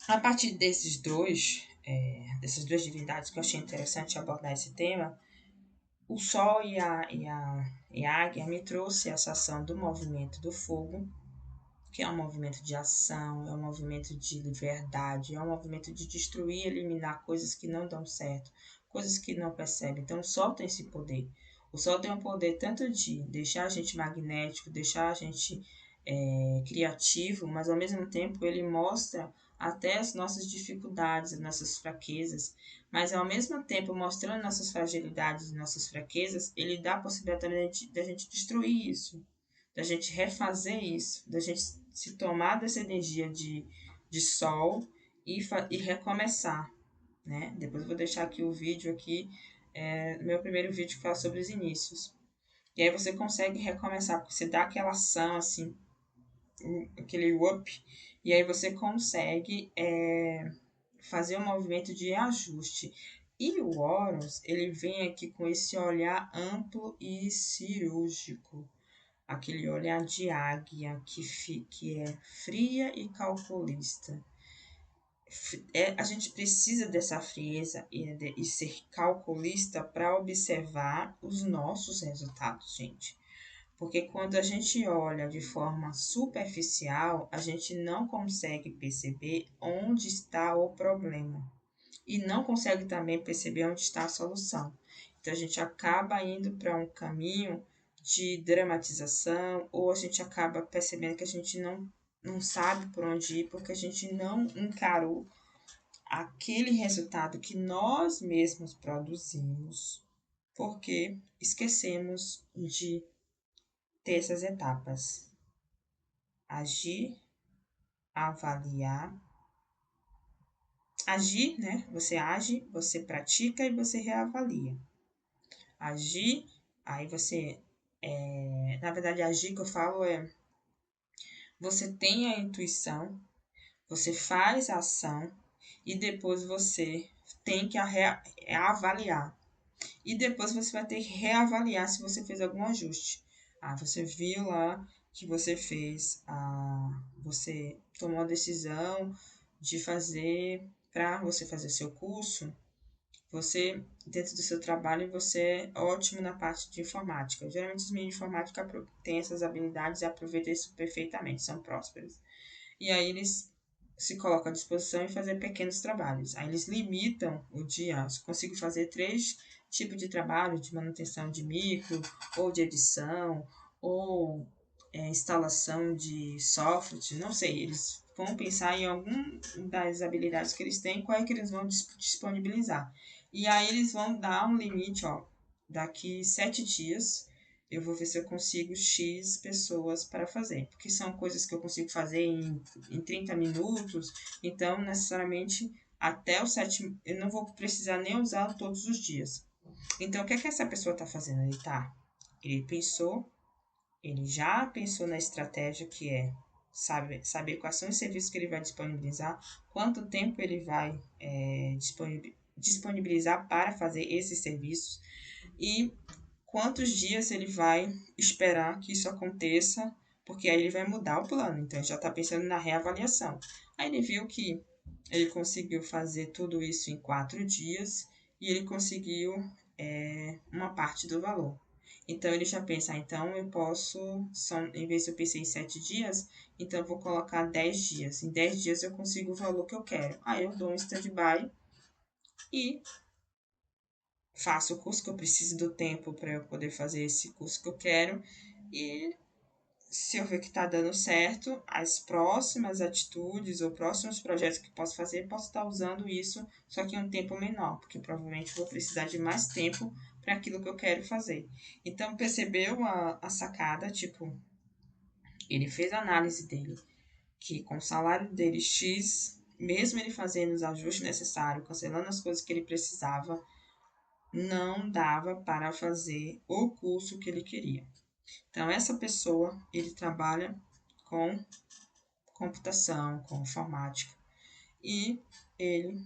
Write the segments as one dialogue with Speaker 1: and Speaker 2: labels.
Speaker 1: A partir dessas duas divindades que eu achei interessante abordar esse tema, o Sol e a Águia me trouxe essa ação do movimento do fogo, que é um movimento de ação, é um movimento de liberdade, é um movimento de destruir, eliminar coisas que não dão certo, coisas que não percebem. Então, o Sol tem esse poder. O Sol tem um poder tanto de deixar a gente magnético, deixar a gente criativo, mas ao mesmo tempo ele mostra até as nossas dificuldades, as nossas fraquezas, mas ao mesmo tempo mostrando nossas fragilidades e nossas fraquezas, ele dá a possibilidade da gente destruir isso, da gente refazer isso, da gente se tomar dessa energia de sol e recomeçar, né? Depois eu vou deixar aqui o vídeo aqui, meu primeiro vídeo que fala sobre os inícios. E aí você consegue recomeçar, porque você dá aquela ação, assim, aquele up, e aí você consegue fazer um movimento de ajuste. E o Horus, ele vem aqui com esse olhar amplo e cirúrgico, aquele olhar de águia que é fria e calculista. A gente precisa dessa frieza e ser calculista para observar os nossos resultados, gente. Porque quando a gente olha de forma superficial, a gente não consegue perceber onde está o problema. E não consegue também perceber onde está a solução. Então a gente acaba indo para um caminho de dramatização, ou a gente acaba percebendo que a gente não sabe por onde ir, porque a gente não encarou aquele resultado que nós mesmos produzimos, porque esquecemos de ter essas etapas: agir, avaliar. Agir, né? Você age, você pratica e você reavalia. Agir, aí você. Na verdade, agir que eu falo é. Você tem a intuição, você faz a ação e depois você tem que avaliar. E depois você vai ter que reavaliar se você fez algum ajuste. Ah, você viu lá que você fez, você tomou a decisão de fazer, para você fazer seu curso, você, dentro do seu trabalho, você é ótimo na parte de informática. Geralmente os meninos de informática têm essas habilidades e aproveitam isso perfeitamente, são prósperos. E aí eles se colocam à disposição e fazer pequenos trabalhos. Aí eles limitam o dia. Eu consigo fazer 3 tipos de trabalho, de manutenção de micro, ou de edição, ou instalação de software, não sei, eles vão pensar em algum das habilidades que eles têm, qual é que eles vão disponibilizar. E aí eles vão dar um limite, ó, daqui 7 dias eu vou ver se eu consigo X pessoas para fazer, porque são coisas que eu consigo fazer em 30 minutos, então necessariamente até o 7, eu não vou precisar nem usar todos os dias. Então, o que é que essa pessoa está fazendo? Ele já pensou na estratégia que é saber quais são os serviços que ele vai disponibilizar, quanto tempo ele vai disponibilizar para fazer esses serviços e quantos dias ele vai esperar que isso aconteça, porque aí ele vai mudar o plano. Então, ele já está pensando na reavaliação. Aí ele viu que ele conseguiu fazer tudo isso em 4 dias e ele conseguiu uma parte do valor. Então, ele já pensa, então eu posso, em vez de eu pensar em 7 dias, então eu vou colocar 10 dias. Em 10 dias eu consigo o valor que eu quero. Aí eu dou um stand-by e faço o curso que eu preciso do tempo para eu poder fazer esse curso que eu quero. E se eu ver que está dando certo, as próximas atitudes ou próximos projetos que posso fazer, posso estar usando isso, só que em um tempo menor, porque provavelmente vou precisar de mais tempo para aquilo que eu quero fazer. Então, percebeu a sacada? Tipo, ele fez a análise dele, que com o salário dele X, mesmo ele fazendo os ajustes necessários, cancelando as coisas que ele precisava, não dava para fazer o curso que ele queria. Então, essa pessoa, ele trabalha com computação, com informática, e ele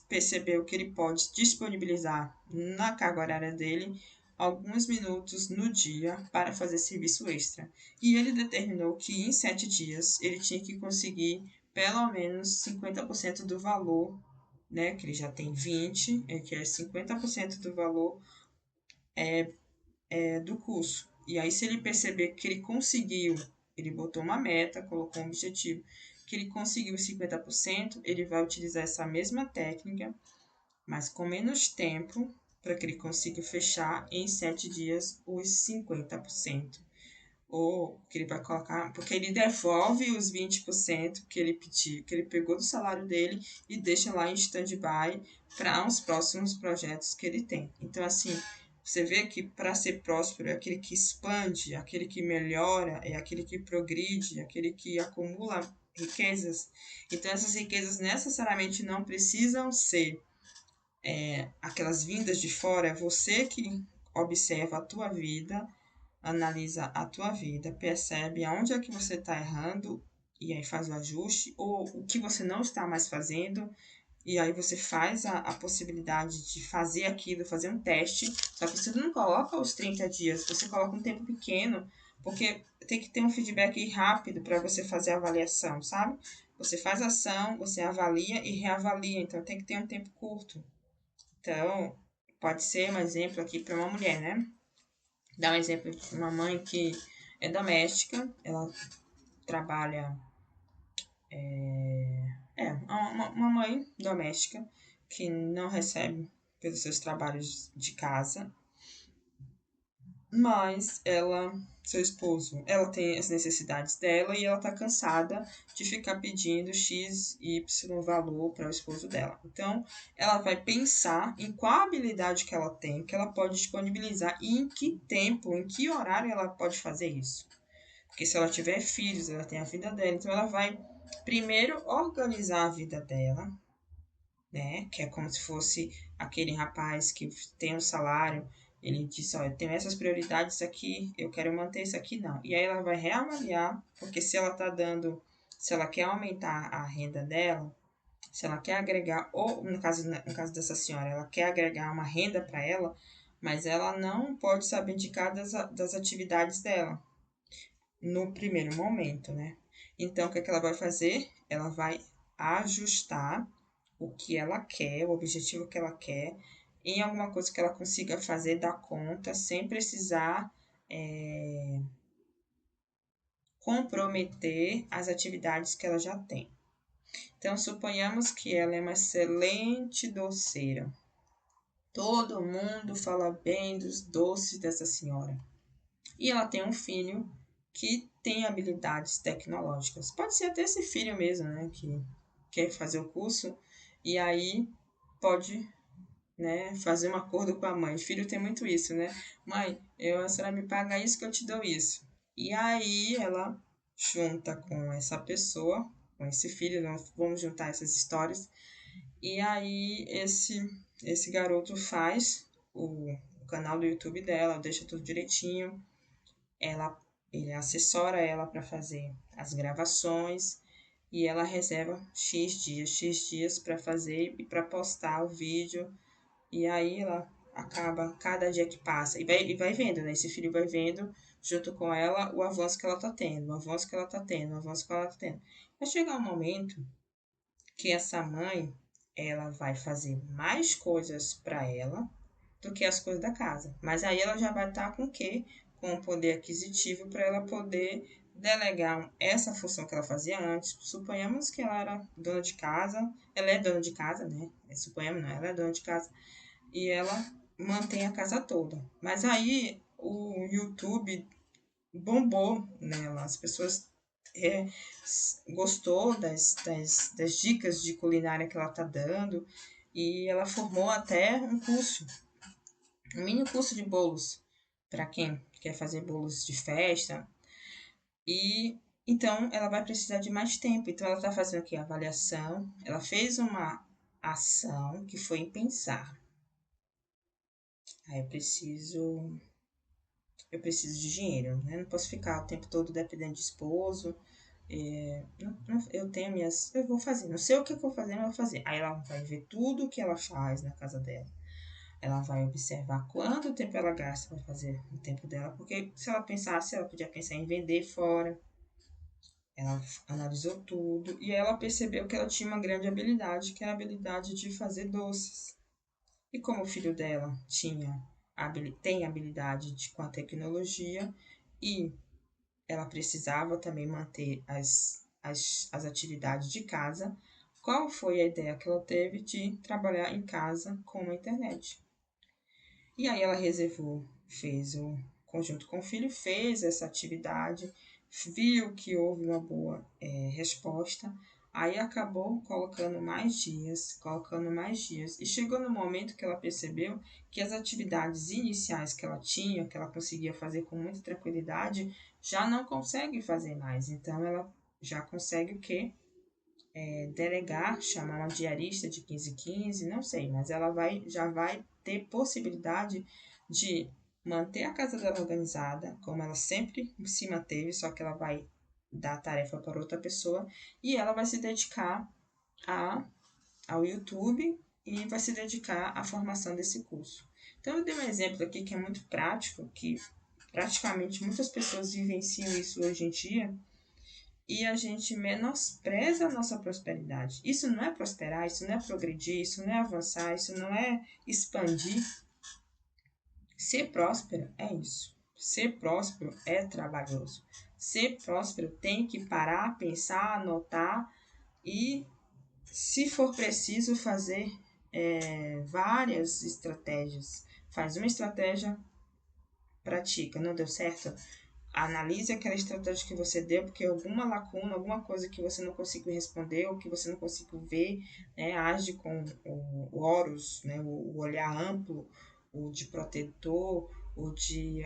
Speaker 1: percebeu que ele pode disponibilizar na carga horária dele alguns minutos no dia para fazer serviço extra. E ele determinou que em 7 dias ele tinha que conseguir pelo menos 50% do valor, né? Que ele já tem 20, ele quer 50% do valor do curso. E aí, se ele perceber que ele conseguiu, ele botou uma meta, colocou um objetivo, que ele conseguiu 50%, ele vai utilizar essa mesma técnica, mas com menos tempo, para que ele consiga fechar em 7 dias os 50%. Ou que ele vai colocar, porque ele devolve os 20% que ele pediu, que ele pegou do salário dele e deixa lá em stand-by para os próximos projetos que ele tem. Então, assim, você vê que para ser próspero é aquele que expande, aquele que melhora, é aquele que progride, é aquele que acumula riquezas. Então, essas riquezas necessariamente não precisam ser aquelas vindas de fora, é você que observa a tua vida, analisa a tua vida, percebe aonde é que você está errando e aí faz o ajuste, ou o que você não está mais fazendo, e aí você faz a possibilidade de fazer aquilo, fazer um teste, só que você não coloca os 30 dias, você coloca um tempo pequeno, porque tem que ter um feedback rápido para você fazer a avaliação, sabe? Você faz a ação, você avalia e reavalia, então tem que ter um tempo curto. Então, pode ser um exemplo aqui para uma mulher, né? Dar um exemplo de uma mãe que é doméstica, ela trabalha, uma mãe doméstica que não recebe pelos seus trabalhos de casa, mas seu esposo, ela tem as necessidades dela e ela tá cansada de ficar pedindo X, Y valor para o esposo dela. Então, ela vai pensar em qual habilidade que ela tem, que ela pode disponibilizar e em que tempo, em que horário ela pode fazer isso. Porque se ela tiver filhos, ela tem a vida dela, então ela vai primeiro organizar a vida dela, né? Que é como se fosse aquele rapaz que tem um salário, ele diz, olha, eu tenho essas prioridades aqui, eu quero manter isso aqui, não. E aí ela vai reavaliar, porque se ela tá dando, se ela quer aumentar a renda dela, se ela quer agregar, ou no caso dessa senhora, ela quer agregar uma renda para ela, mas ela não pode se abdicar das atividades dela no primeiro momento, né? Então, o que é que ela vai fazer? Ela vai ajustar o que ela quer, o objetivo que ela quer, em alguma coisa que ela consiga fazer, dar conta, sem precisar comprometer as atividades que ela já tem. Então, suponhamos que ela é uma excelente doceira. Todo mundo fala bem dos doces dessa senhora. E ela tem um filho que tem habilidades tecnológicas. Pode ser até esse filho mesmo, né, que quer fazer o curso e aí pode, né, fazer um acordo com a mãe. Filho tem muito isso, né? Mãe, a senhora me paga isso que eu te dou isso. E aí ela junta com essa pessoa, com esse filho, nós vamos juntar essas histórias. E aí esse garoto faz o canal do YouTube dela, deixa tudo direitinho, ela, ele assessora ela para fazer as gravações e ela reserva X dias para fazer e para postar o vídeo. E aí ela acaba, cada dia que passa, e vai vendo, né? Esse filho vai vendo junto com ela o avanço que ela tá tendo, o avanço que ela tá tendo, o avanço que ela tá tendo. Vai chegar um momento que essa mãe, ela vai fazer mais coisas para ela do que as coisas da casa. Mas aí ela já vai estar com o quê? Com o poder aquisitivo para ela poder delegar essa função que ela fazia antes. Suponhamos que ela era dona de casa, ela é dona de casa, né? Suponhamos, não, ela é dona de casa e ela mantém a casa toda. Mas aí o YouTube bombou nela, as pessoas é, gostou das dicas de culinária que ela tá dando e ela formou até um curso, um mini curso de bolos para quem quer fazer bolos de festa. E então ela vai precisar de mais tempo. Então ela está fazendo aqui a avaliação. Ela fez uma ação que foi em pensar. Aí eu preciso de dinheiro, né? Não posso ficar o tempo todo dependendo de esposo. Eu tenho minhas. Eu vou fazer. Não sei o que eu vou fazer, mas eu vou fazer. Aí ela vai ver tudo o que ela faz na casa dela. Ela vai observar quanto tempo ela gasta para fazer o tempo dela, porque se ela pensasse, ela podia pensar em vender fora, Ela analisou tudo e ela percebeu que ela tinha uma grande habilidade, que era a habilidade de fazer doces. E como o filho dela tem habilidade com a tecnologia e ela precisava também manter as atividades de casa, qual foi a ideia que ela teve de trabalhar em casa com a internet? E aí ela reservou, fez o conjunto com o filho, fez essa atividade, viu que houve uma boa resposta, aí acabou colocando mais dias, e chegou no momento que ela percebeu que as atividades iniciais que ela tinha, que ela conseguia fazer com muita tranquilidade, já não consegue fazer mais. Então ela já consegue o quê? Delegar, chamar uma diarista de 15 em 15, não sei, mas ela já vai ter possibilidade de manter a casa dela organizada, como ela sempre se manteve, só que ela vai dar a tarefa para outra pessoa e ela vai se dedicar ao YouTube e vai se dedicar à formação desse curso. Então, eu dei um exemplo aqui que é muito prático, que praticamente muitas pessoas vivenciam isso hoje em dia, e a gente menospreza a nossa prosperidade. Isso não é prosperar, isso não é progredir, isso não é avançar, isso não é expandir. Ser próspero é isso. Ser próspero é trabalhoso. Ser próspero tem que parar, pensar, anotar e, se for preciso, fazer várias estratégias. Faz uma estratégia, pratica, não deu certo? Analise aquela estratégia que você deu, porque alguma lacuna, alguma coisa que você não conseguiu responder ou que você não conseguiu ver, né, age com o Horus, né, o olhar amplo, o de protetor, o de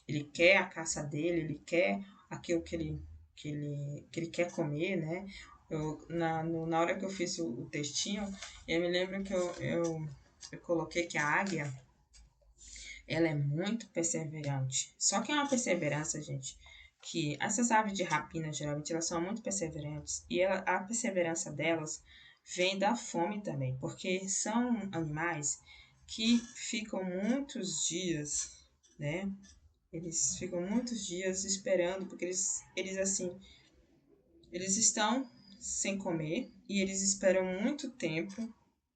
Speaker 1: ele quer a caça dele, ele quer aquilo que ele quer comer, né? Na hora que eu fiz o textinho, eu me lembro que eu coloquei que a águia, ela é muito perseverante. Só que é uma perseverança, gente, que essas aves de rapina, geralmente, elas são muito perseverantes. E a perseverança delas vem da fome também, porque são animais que ficam muitos dias, né? Eles ficam muitos dias esperando, porque eles assim, eles estão sem comer e eles esperam muito tempo.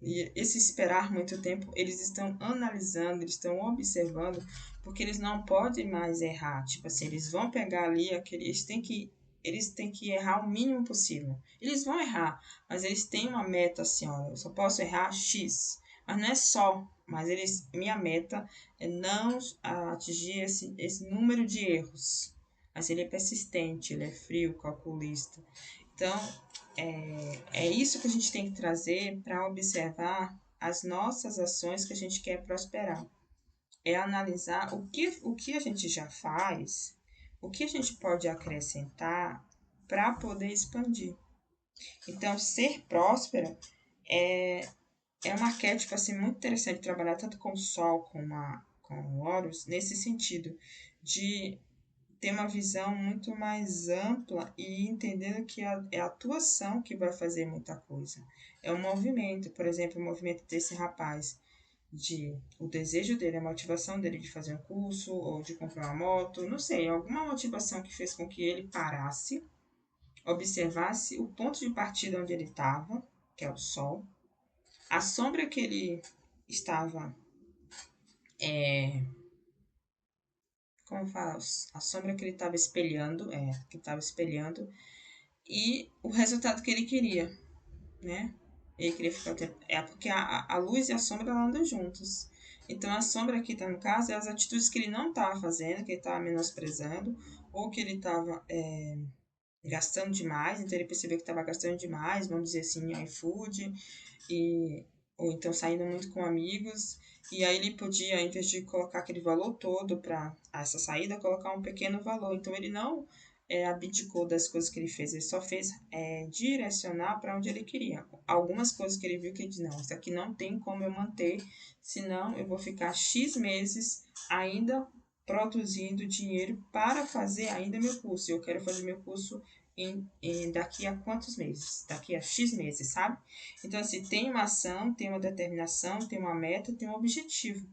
Speaker 1: E esse esperar muito tempo, eles estão analisando, eles estão observando, porque eles não podem mais errar. Tipo assim, eles vão pegar ali eles têm que errar o mínimo possível. Eles vão errar, mas eles têm uma meta assim, ó, eu só posso errar X. Mas não é só, mas minha meta é não atingir esse número de erros. Mas ele é persistente, ele é frio, calculista. Então, é isso que a gente tem que trazer para observar as nossas ações que a gente quer prosperar. É analisar o que a gente já faz, o que a gente pode acrescentar para poder expandir. Então, ser próspera é um arquétipo assim, muito interessante trabalhar tanto com o Sol com o Horus, nesse sentido de ter uma visão muito mais ampla e entendendo que é a tua ação que vai fazer muita coisa. É um movimento, por exemplo, o movimento desse rapaz, o desejo dele, a motivação dele de fazer um curso ou de comprar uma moto, não sei, alguma motivação que fez com que ele parasse, observasse o ponto de partida onde ele estava, que é o sol, a sombra que ele estava, como fala, a sombra que ele estava espelhando, e o resultado que ele queria, né? Ele queria ficar o tempo. É porque a luz e a sombra andam juntas. Então a sombra aqui tá no caso é as atitudes que ele não estava fazendo, que ele estava menosprezando, ou que ele estava gastando demais, então ele percebeu que estava gastando demais, vamos dizer assim, em iFood, ou então saindo muito com amigos, e aí ele podia, em vez de colocar aquele valor todo para essa saída, colocar um pequeno valor. Então ele não abdicou das coisas que ele fez, ele só fez direcionar para onde ele queria. Algumas coisas que ele viu que ele disse, não, isso aqui não tem como eu manter, senão eu vou ficar X meses ainda produzindo dinheiro para fazer ainda meu curso. Eu quero fazer meu curso daqui a quantos meses? Daqui a X meses, sabe? Então, assim, tem uma ação, tem uma determinação, tem uma meta, tem um objetivo.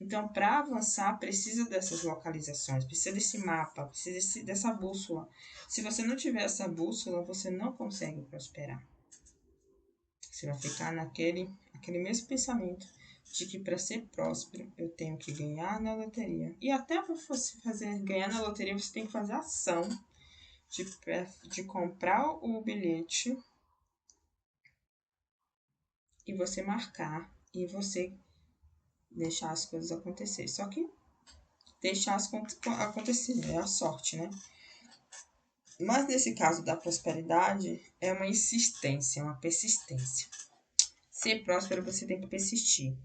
Speaker 1: Então, para avançar, precisa dessas localizações, precisa desse mapa, precisa dessa bússola. Se você não tiver essa bússola, você não consegue prosperar. Você vai ficar aquele mesmo pensamento de que para ser próspero eu tenho que ganhar na loteria. E até para você ganhar na loteria, você tem que fazer ação de comprar o bilhete e você marcar e você deixar as coisas acontecer. Só que deixar as coisas acontecer é a sorte, né? Mas nesse caso da prosperidade, é uma insistência, uma persistência. Ser próspero, você tem que persistir.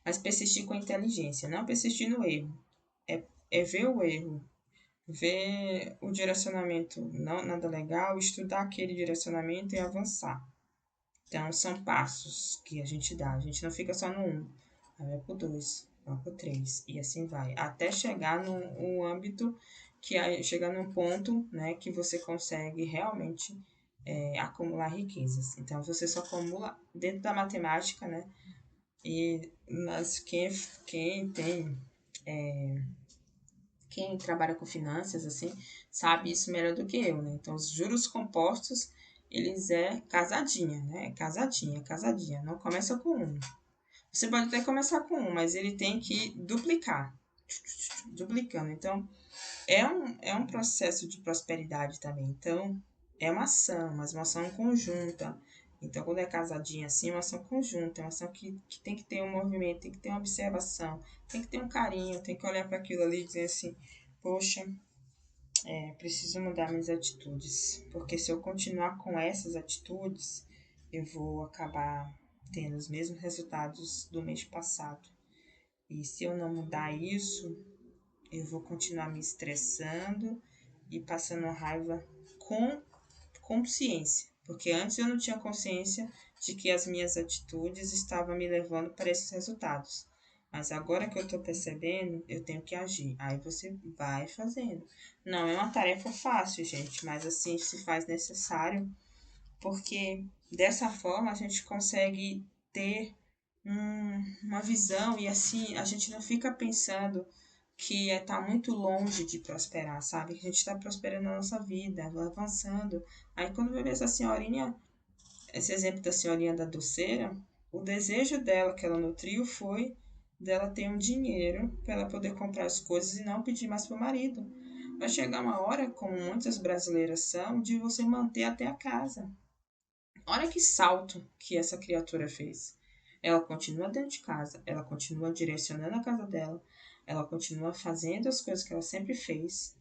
Speaker 1: Mas persistir com inteligência, não persistir no erro. É ver o erro, ver o direcionamento não nada legal, estudar aquele direcionamento e avançar. Então, são passos que a gente dá. A gente não fica só no 1, aí vai pro 2, vai pro 3, e assim vai. Até chegar num âmbito, chegar num ponto, né, que você consegue realmente acumular riquezas. Então, você só acumula dentro da matemática, né? Quem tem... Quem trabalha com finanças, assim, sabe isso melhor do que eu, né? Então, os juros compostos, eles é casadinha, né? Casadinha, casadinha. Não começa com um. Você pode até começar com um, mas ele tem que duplicar. Duplicando. Então, é um processo de prosperidade também. Então, é uma ação, mas uma ação conjunta. Então, quando é casadinha assim, é uma ação conjunta, é uma ação que tem que ter um movimento, tem que ter uma observação, tem que ter um carinho, tem que olhar para aquilo ali e dizer assim, poxa, preciso mudar minhas atitudes, porque se eu continuar com essas atitudes, eu vou acabar tendo os mesmos resultados do mês passado. E se eu não mudar isso, eu vou continuar me estressando e passando raiva com consciência. Porque antes eu não tinha consciência de que as minhas atitudes estavam me levando para esses resultados. Mas agora que eu estou percebendo, eu tenho que agir. Aí você vai fazendo. Não é uma tarefa fácil, gente, mas assim se faz necessário, porque dessa forma a gente consegue ter uma visão e assim a gente não fica pensando que tá muito longe de prosperar, sabe? Que a gente está prosperando na nossa vida, avançando. Aí quando eu ver essa senhorinha, esse exemplo da senhorinha da doceira, o desejo dela que ela nutriu foi dela ter um dinheiro para ela poder comprar as coisas e não pedir mais para o marido. Vai chegar uma hora, como muitas brasileiras são, de você manter até a casa. Olha que salto que essa criatura fez. Ela continua dentro de casa, ela continua direcionando a casa dela, ela continua fazendo as coisas que ela sempre fez,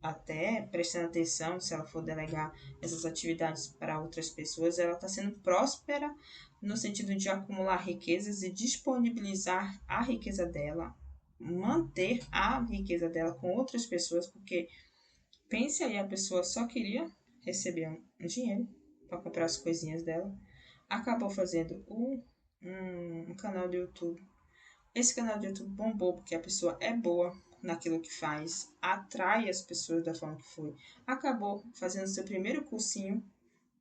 Speaker 1: até prestando atenção se ela for delegar essas atividades para outras pessoas, ela está sendo próspera no sentido de acumular riquezas e disponibilizar a riqueza dela, manter a riqueza dela com outras pessoas, porque pense aí, a pessoa só queria receber um dinheiro para comprar as coisinhas dela, acabou fazendo um canal do YouTube. Esse canal do YouTube bombou porque a pessoa é boa naquilo que faz, atrai as pessoas da forma que foi. Acabou fazendo seu primeiro cursinho,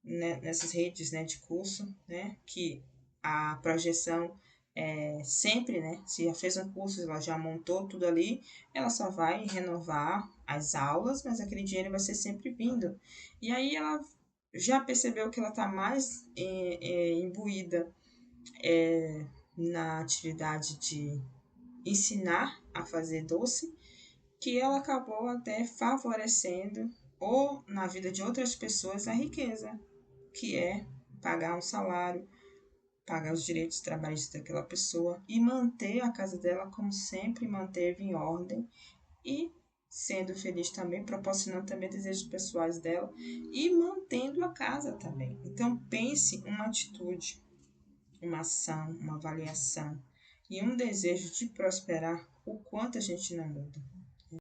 Speaker 1: né, nessas redes, né, de curso, né, que a projeção é sempre, né, se já fez um curso, ela já montou tudo ali, ela só vai renovar as aulas, mas aquele dinheiro vai ser sempre vindo. E aí ela já percebeu que ela está mais imbuída na atividade de ensinar a fazer doce, que ela acabou até favorecendo ou na vida de outras pessoas a riqueza, que é pagar um salário, pagar os direitos trabalhistas daquela pessoa e manter a casa dela como sempre manteve em ordem e sendo feliz também, proporcionando também desejos pessoais dela e mantendo a casa também. Então pense uma atitude, uma ação, uma avaliação e um desejo de prosperar, o quanto a gente não muda.